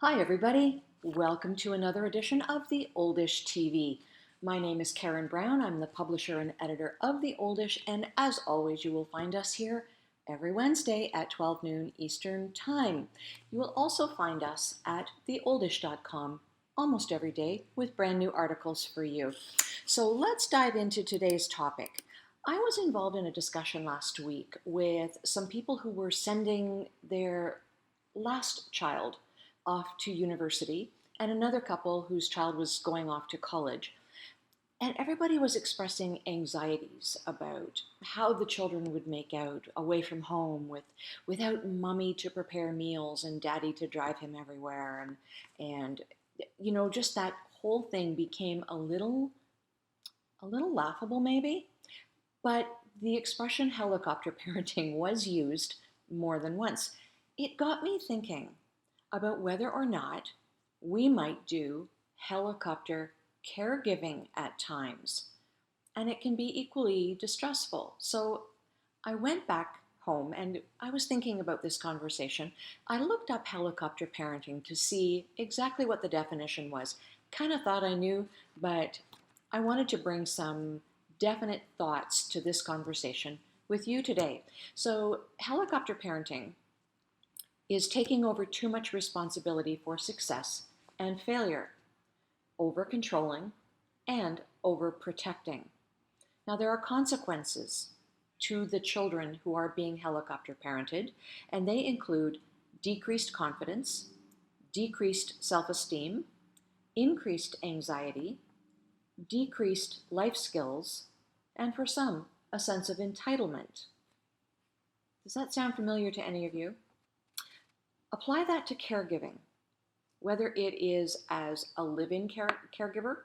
Hi, everybody. Welcome to another edition of The Oldish TV. My name is Karen Brown. I'm the publisher and editor of The Oldish, and as always, you will find us here every Wednesday at 12 noon Eastern Time. You will also find us at theoldish.com almost every day with brand new articles for you. So let's dive into today's topic. I was involved in a discussion last week with some people who were sending their last child off to university and another couple whose child was going off to college. And everybody was expressing anxieties about how the children would make out away from home without mommy to prepare meals and daddy to drive him everywhere. And just that whole thing became a little laughable maybe. But the expression helicopter parenting was used more than once. It got me thinking about whether or not we might do helicopter caregiving at times. And it can be equally distressful. So I went back home and I was thinking about this conversation. I looked up helicopter parenting to see exactly what the definition was. Kind of thought I knew, but I wanted to bring some definite thoughts to this conversation with you today. So, helicopter parenting is taking over too much responsibility for success and failure, over controlling and over protecting. Now, there are consequences to the children who are being helicopter parented, and they include decreased confidence, decreased self esteem, increased anxiety, decreased life skills, and for some, a sense of entitlement. Does that sound familiar to any of you? Apply that to caregiving, whether it is as a live-in caregiver,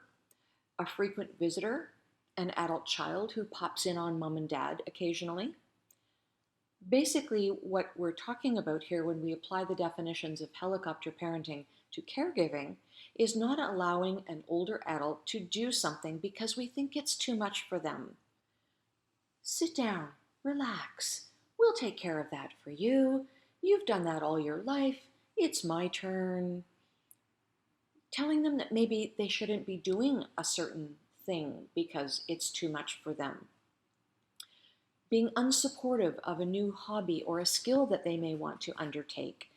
a frequent visitor, an adult child who pops in on mom and dad occasionally. Basically, what we're talking about here when we apply the definitions of helicopter parenting to caregiving is not allowing an older adult to do something because we think it's too much for them. Sit down, relax. We'll take care of that for you. You've done that all your life. It's my turn. Telling them that maybe they shouldn't be doing a certain thing because it's too much for them. Being unsupportive of a new hobby or a skill that they may want to undertake.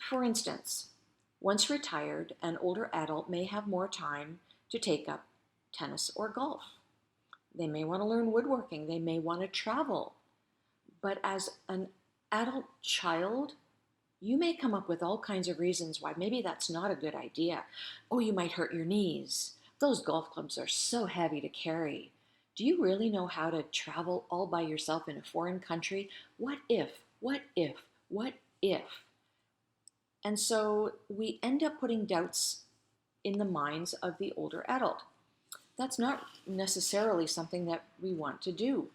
For instance, once retired, an older adult may have more time to take up tennis or golf. They may want to learn woodworking. They may want to travel. But as an adult child, you may come up with all kinds of reasons why maybe that's not a good idea. Oh, you might hurt your knees. Those golf clubs are so heavy to carry. Do you really know how to travel all by yourself in a foreign country? What if? What if? What if? And so we end up putting doubts in the minds of the older adult. That's not necessarily something that we want to do.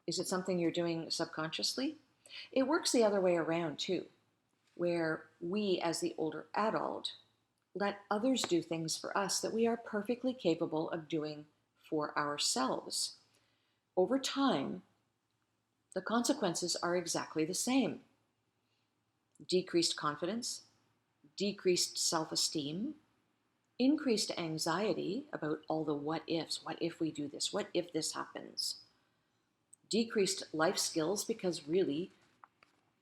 Is it something you're doing subconsciously? It works the other way around too, where we as the older adult let others do things for us that we are perfectly capable of doing for ourselves. Over time, the consequences are exactly the same. Decreased confidence, decreased self-esteem, increased anxiety about all the what ifs. What if we do this? What if this happens? Decreased life skills because really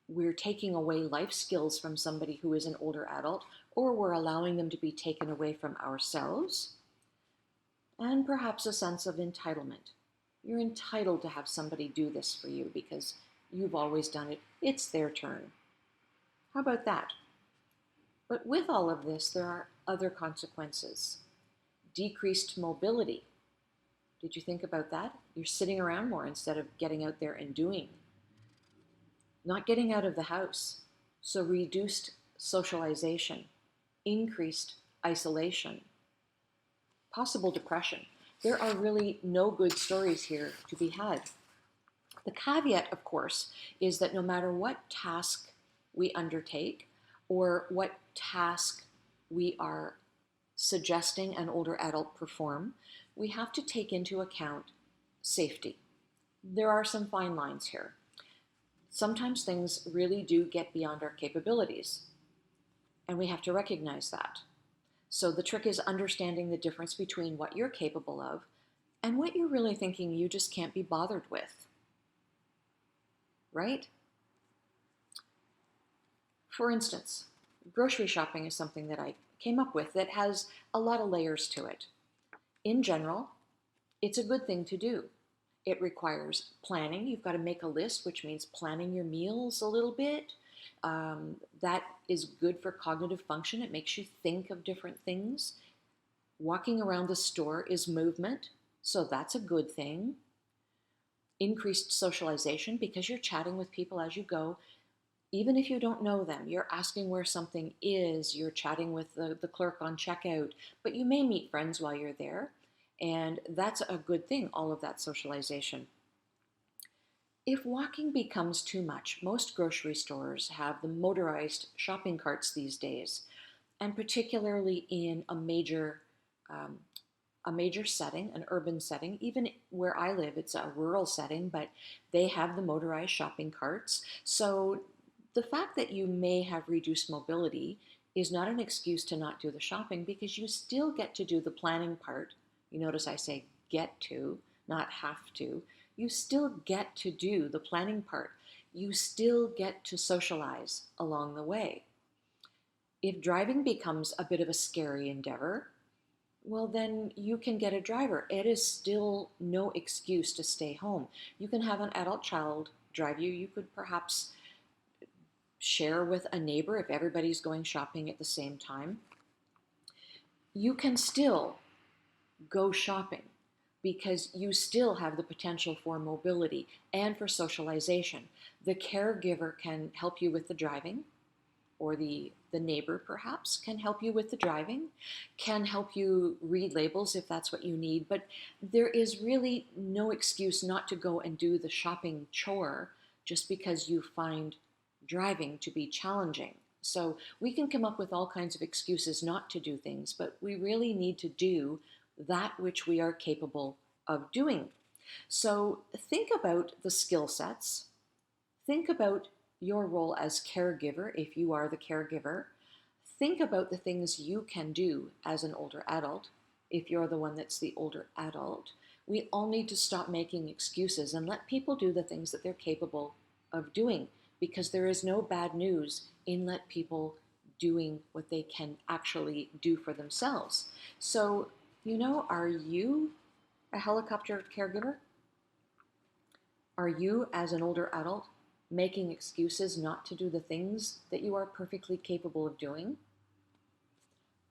we're taking away life skills from somebody who is an older adult, or we're allowing them to be taken away from ourselves. And perhaps a sense of entitlement. You're entitled to have somebody do this for you because you've always done it. It's their turn. How about that? But with all of this, there are other consequences. Decreased mobility. Did you think about that? You're sitting around more instead of getting out there and doing. Not getting out of the house. So reduced socialization, increased isolation, possible depression. There are really no good stories here to be had. The caveat, of course, is that no matter what task we undertake or what task we are suggesting an older adult perform, we have to take into account safety. There are some fine lines here. Sometimes things really do get beyond our capabilities. And we have to recognize that. So the trick is understanding the difference between what you're capable of and what you're really thinking you just can't be bothered with, right? For instance, grocery shopping is something that I came up with that has a lot of layers to it. In general, it's a good thing to do. It requires planning. You've got to make a list, which means planning your meals a little bit. That is good for cognitive function. It makes you think of different things. Walking around the store is movement, so that's a good thing. Increased socialization because you're chatting with people as you go. Even if you don't know them, you're asking where something is, you're chatting with the clerk on checkout, but you may meet friends while you're there. And that's a good thing, all of that socialization. If walking becomes too much, most grocery stores have the motorized shopping carts these days, and particularly in um, a major setting, an urban setting. Even where I live, it's a rural setting, but they have the motorized shopping carts. So the fact that you may have reduced mobility is not an excuse to not do the shopping, because you still get to do the planning part. You notice I say get to, not have to. You still get to do the planning part. You still get to socialize along the way. If driving becomes a bit of a scary endeavor, well, then you can get a driver. It is still no excuse to stay home. You can have an adult child drive you. You could perhaps share with a neighbor if everybody's going shopping at the same time. You can still go shopping because you still have the potential for mobility and for socialization. The caregiver can help you with the driving, or the neighbor perhaps can help you with the driving, can help you read labels if that's what you need. But there is really no excuse not to go and do the shopping chore just because you find driving to be challenging. So we can come up with all kinds of excuses not to do things, but we really need to do that which we are capable of doing. So think about the skill sets. Think about your role as caregiver, if you are the caregiver. Think about the things you can do as an older adult, if you're the one that's the older adult. We all need to stop making excuses and let people do the things that they're capable of doing, because there is no bad news in let people doing what they can actually do for themselves. So, are you a helicopter caregiver? Are you, as an older adult, making excuses not to do the things that you are perfectly capable of doing?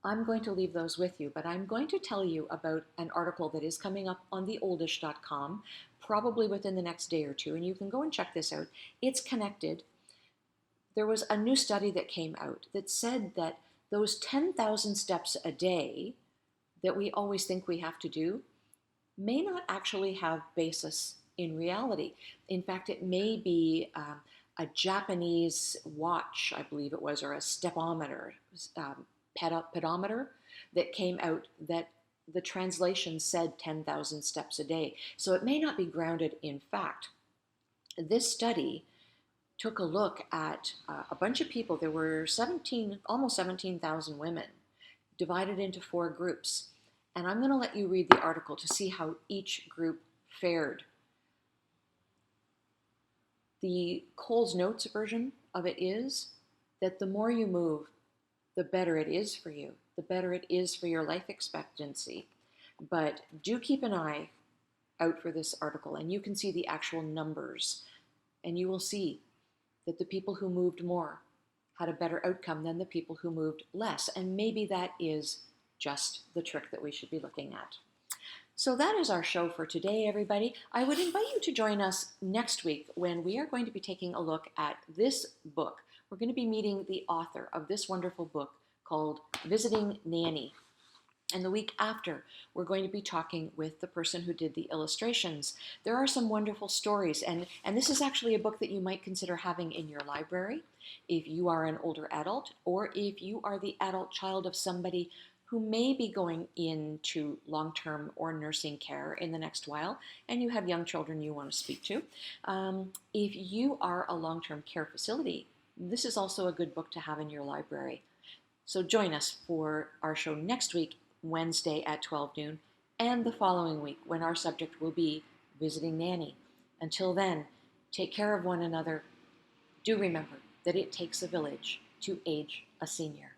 I'm going to leave those with you, but I'm going to tell you about an article that is coming up on theoldish.com, probably within the next day or two, and you can go and check this out. It's connected. There was a new study that came out that said that those 10,000 steps a day that we always think we have to do may not actually have basis in reality. In fact, it may be a Japanese watch, I believe it was, or a stepometer, pedometer, that came out that the translation said 10,000 steps a day. So it may not be grounded in fact. This study took a look at a bunch of people. There were almost 17,000 women divided into 4 groups. And I'm going to let you read the article to see how each group fared. The Coles Notes version of it is that the more you move, the better it is for you, the better it is for your life expectancy. But do keep an eye out for this article, and you can see the actual numbers, and you will see that the people who moved more had a better outcome than the people who moved less. And maybe that is just the trick that we should be looking at. So that is our show for today, everybody. I would invite you to join us next week when we are going to be taking a look at this book. We're going to be meeting the author of this wonderful book called Visiting Nanny. And the week after, we're going to be talking with the person who did the illustrations. There are some wonderful stories, and this is actually a book that you might consider having in your library if you are an older adult, or if you are the adult child of somebody who may be going into long-term or nursing care in the next while, and you have young children you want to speak to. If you are a long-term care facility, this is also a good book to have in your library. So join us for our show next week, Wednesday at 12 noon, and the following week when our subject will be visiting Nanny. Until then, take care of one another. Do remember that it takes a village to age a senior.